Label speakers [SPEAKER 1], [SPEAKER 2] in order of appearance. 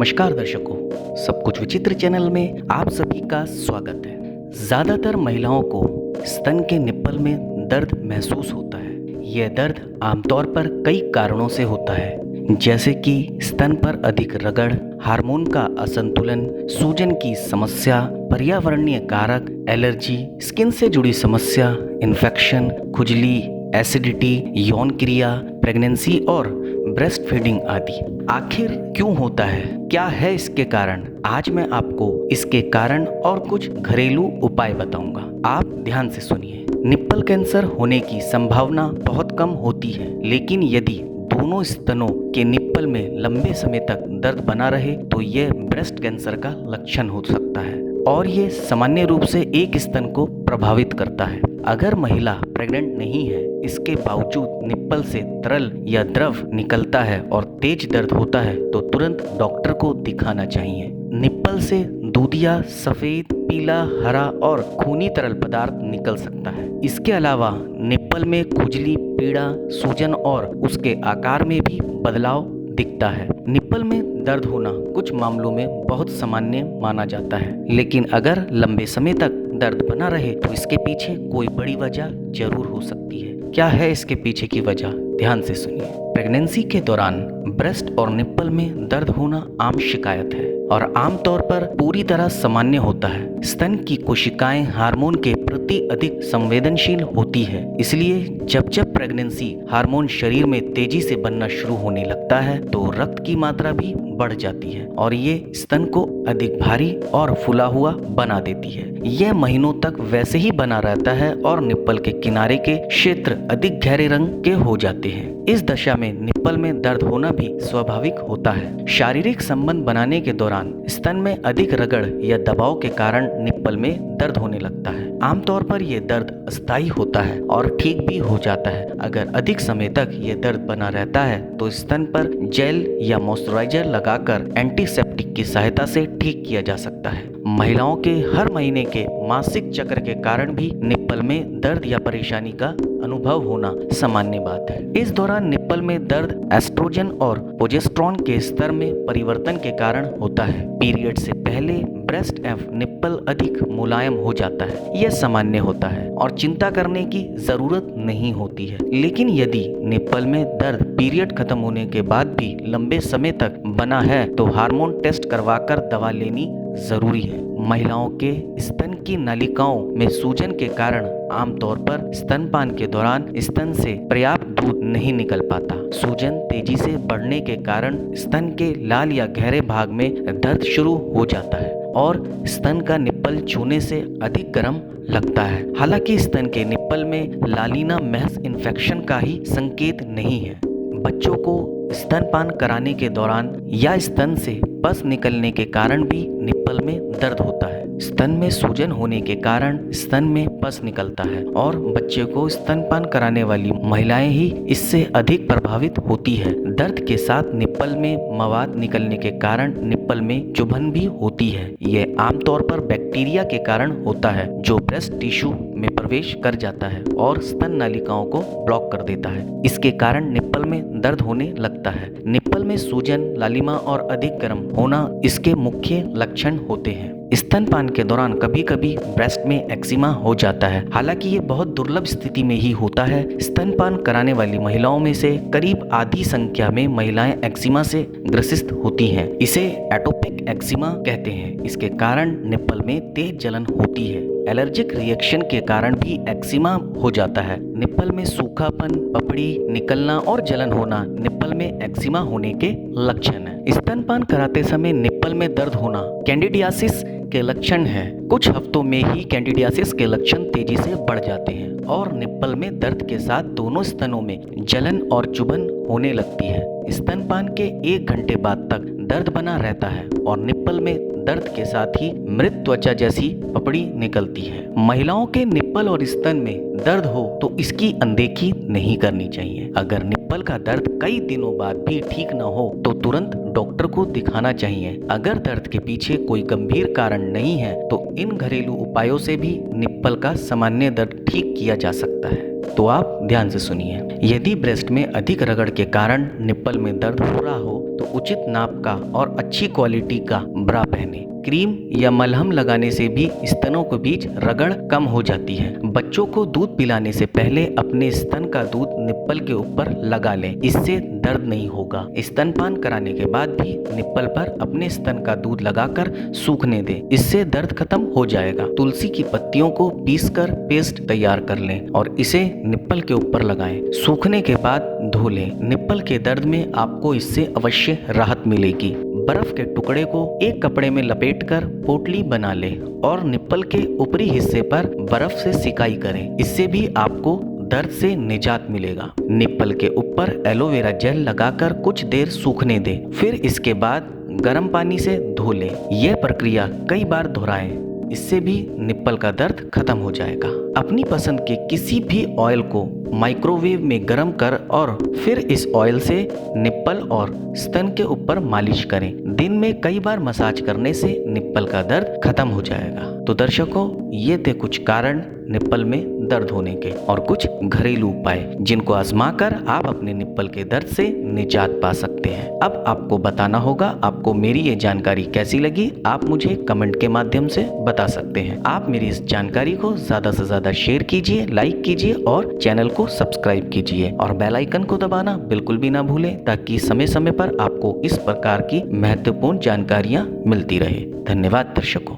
[SPEAKER 1] नमस्कार दर्शकों, सब कुछ विचित्र चैनल में आप सभी का स्वागत है। ज़्यादातर महिलाओं को स्तन के निप्पल में दर्द महसूस होता है। यह दर्द आमतौर पर कई कारणों से होता है, जैसे कि स्तन पर अधिक रगड़, हार्मोन का असंतुलन, सूजन की समस्या, पर्यावरणीय कारक, एलर्जी, स्किन से जुड़ी समस्या, इन्फेक्शन, खुजली, एसिडिटी, यौन क्रिया, प्रेगनेंसी और ब्रेस्ट फीडिंग आदि। आखिर क्यों होता है, क्या है इसके कारण? आज मैं आपको इसके कारण और कुछ घरेलू उपाय बताऊंगा। आप ध्यान से सुनिए। निप्पल कैंसर होने की संभावना बहुत कम होती है, लेकिन यदि दोनों स्तनों के निप्पल में लंबे समय तक दर्द बना रहे तो यह ब्रेस्ट कैंसर का लक्षण हो सकता है और ये सामान्य रूप से एक स्तन को प्रभावित करता है। अगर महिला प्रेग्नेंट नहीं है, इसके बावजूद निप्पल से तरल या द्रव निकलता है और तेज दर्द होता है तो तुरंत डॉक्टर को दिखाना चाहिए। निप्पल से दूधिया, सफेद, पीला, हरा और खूनी तरल पदार्थ निकल सकता है। इसके अलावा निप्पल में खुजली, पीड़ा, सूजन और उसके आकार में भी बदलाव दिखता है। निप्पल में दर्द होना कुछ मामलों में बहुत सामान्य माना जाता है, लेकिन अगर लंबे समय तक दर्द बना रहे तो इसके पीछे कोई बड़ी वजह जरूर हो सकती है। क्या है इसके पीछे की वजह? ध्यान से सुनिए। प्रेगनेंसी के दौरान ब्रेस्ट और निप्पल में दर्द होना आम शिकायत है और आमतौर पर पूरी तरह सामान्य होता है। स्तन की कोशिकाएं हार्मोन के प्रति अधिक संवेदनशील होती है, इसलिए जब जब प्रेगनेंसी हार्मोन शरीर में तेजी से बनना शुरू होने लगता है तो रक्त की मात्रा भी बढ़ जाती है और ये स्तन को अधिक भारी और फूला हुआ बना देती है। यह महीनों तक वैसे ही बना रहता है और निप्पल के किनारे के क्षेत्र अधिक गहरे रंग के हो जाते हैं। इस दशा में निप्पल में दर्द होना भी स्वाभाविक होता है। शारीरिक संबंध बनाने के दौरान स्तन में अधिक रगड़ या दबाव के कारण निप्पल में दर्द होने लगता है। आमतौर पर यह दर्द अस्थायी होता है और ठीक भी हो जाता है। अगर अधिक समय तक यह दर्द बना रहता है तो स्तन पर जेल या मॉइस्चराइजर लगाकर एंटीसेप्टिक की सहायता से ठीक किया जा सकता है। महिलाओं के हर महीने के मासिक चक्र के कारण भी निप्पल में दर्द या परेशानी का अनुभव होना सामान्य बात है। इस दौरान निप्पल में दर्द एस्ट्रोजन और प्रोजेस्टेरोन के स्तर में परिवर्तन के कारण होता है। पीरियड से पहले ब्रेस्ट एवं निप्पल अधिक मुलायम हो जाता है। यह सामान्य होता है और चिंता करने की जरूरत नहीं होती है। लेकिन यदि निप्पल में दर्द पीरियड खत्म होने के बाद भी लंबे समय तक बना है तो हार्मोन टेस्ट करवाकर दवा लेनी जरूरी है। महिलाओं के स्तन की नलिकाओं में सूजन के कारण आमतौर पर स्तनपान के दौरान स्तन से पर्याप्त दूध नहीं निकल पाता। सूजन तेजी से बढ़ने के कारण स्तन के लाल या गहरे भाग में दर्द शुरू हो जाता है और स्तन का निप्पल छूने से अधिक गर्म लगता है। हालांकि स्तन के निप्पल में लालिना महज इन्फेक्शन का ही संकेत नहीं है। बच्चों को स्तनपान कराने के दौरान या स्तन से पस निकलने के कारण भी निप्पल में दर्द होता है। स्तन में सूजन होने के कारण स्तन में पस निकलता है और बच्चे को स्तनपान कराने वाली महिलाएं ही इससे अधिक प्रभावित होती है। दर्द के साथ निप्पल में मवाद निकलने के कारण निप्पल में चुभन भी होती है। यह आमतौर पर बैक्टीरिया के कारण होता है जो ब्रेस्ट टिश्यू में प्रवेश कर जाता है और स्तन नालिकाओं को ब्लॉक कर देता है। इसके कारण निप्पल में दर्द होने लगता है। निप्पल में सूजन, लालिमा और अधिक गर्म होना इसके मुख्य लक्षण होते हैं। स्तनपान के दौरान कभी कभी ब्रेस्ट में एक्जिमा हो जाता है। हालांकि ये बहुत दुर्लभ स्थिति में ही होता है। स्तनपान कराने वाली महिलाओं में से करीब आधी संख्या में महिलाएं एक्जिमा से ग्रसित होती हैं। इसे एटोपिक एक्जिमा कहते हैं। इसके कारण निप्पल में तेज जलन होती है। एलर्जिक रिएक्शन के कारण भी एक्जिमा हो जाता है। निप्पल में सूखापन, पपड़ी निकलना और जलन होना निप्पल में एक्जिमा होने के लक्षण है। स्तनपान कराते समय निप्पल में दर्द होना कैंडिडियासिस के लक्षण है। कुछ हफ्तों में ही कैंडिडियासिस के लक्षण तेजी से बढ़ जाते हैं और निप्पल में दर्द के साथ दोनों स्तनों में जलन और चुभन होने लगती है। स्तनपान के 1 घंटे बाद तक दर्द बना रहता है और निप्पल में दर्द के साथ ही मृत त्वचा जैसी पपड़ी निकलती है। महिलाओं के निप्पल और स्तन में दर्द हो तो इसकी अनदेखी नहीं करनी चाहिए। अगर निप्पल का दर्द कई दिनों बाद भी ठीक न हो तो तुरंत डॉक्टर को दिखाना चाहिए। अगर दर्द के पीछे कोई गंभीर कारण नहीं है तो इन घरेलू उपायों से भी निप्पल का सामान्य दर्द ठीक किया जा सकता है। तो आप ध्यान से सुनिए। यदि ब्रेस्ट में अधिक रगड़ के कारण निप्पल में दर्द हो रहा हो तो उचित नाप का और अच्छी क्वालिटी का ब्रा पहने। क्रीम या मलहम लगाने से भी स्तनों के बीच रगड़ कम हो जाती है। बच्चों को दूध पिलाने से पहले अपने स्तन का दूध निप्पल के ऊपर लगा लें, इससे दर्द नहीं होगा। स्तनपान कराने के बाद भी निप्पल पर अपने स्तन का दूध लगाकर सूखने दें, इससे दर्द खत्म हो जाएगा। तुलसी की पत्तियों को पीसकर पेस्ट तैयार कर लें और इसे निप्पल के ऊपर लगाएं। सूखने के बाद धो लें। निप्पल के दर्द में आपको इससे अवश्य राहत मिलेगी। बर्फ के टुकड़े को एक कपड़े में लपेटकर पोटली बना लें और निप्पल के ऊपरी हिस्से पर बर्फ से सिकाई करें, इससे भी आपको दर्द से निजात मिलेगा। निप्पल के ऊपर एलोवेरा जेल लगाकर कुछ देर सूखने दें, फिर इसके बाद गर्म पानी से धो लें। यह प्रक्रिया कई बार दोहराएं, इससे भी निप्पल का दर्द खत्म हो जाएगा। अपनी पसंद के किसी भी ऑयल को माइक्रोवेव में गर्म कर और फिर इस ऑयल से निप्पल और स्तन के ऊपर मालिश करें। दिन में कई बार मसाज करने से निप्पल का दर्द खत्म हो जाएगा। तो दर्शकों, ये थे कुछ कारण निप्पल में दर्द होने के और कुछ घरेलू उपाय जिनको आजमाकर आप अपने निप्पल के दर्द से निजात पा सकते हैं। अब आपको बताना होगा आपको मेरी ये जानकारी कैसी लगी। आप मुझे कमेंट के माध्यम से बता सकते हैं। आप मेरी इस जानकारी को ज्यादा से ज्यादा शेयर कीजिए, लाइक कीजिए और चैनल को सब्सक्राइब कीजिए और बेल आइकन को दबाना बिल्कुल भी ना भूलें, ताकि समय समय पर आपको इस प्रकार की महत्वपूर्ण जानकारियां मिलती रहे। धन्यवाद दर्शकों।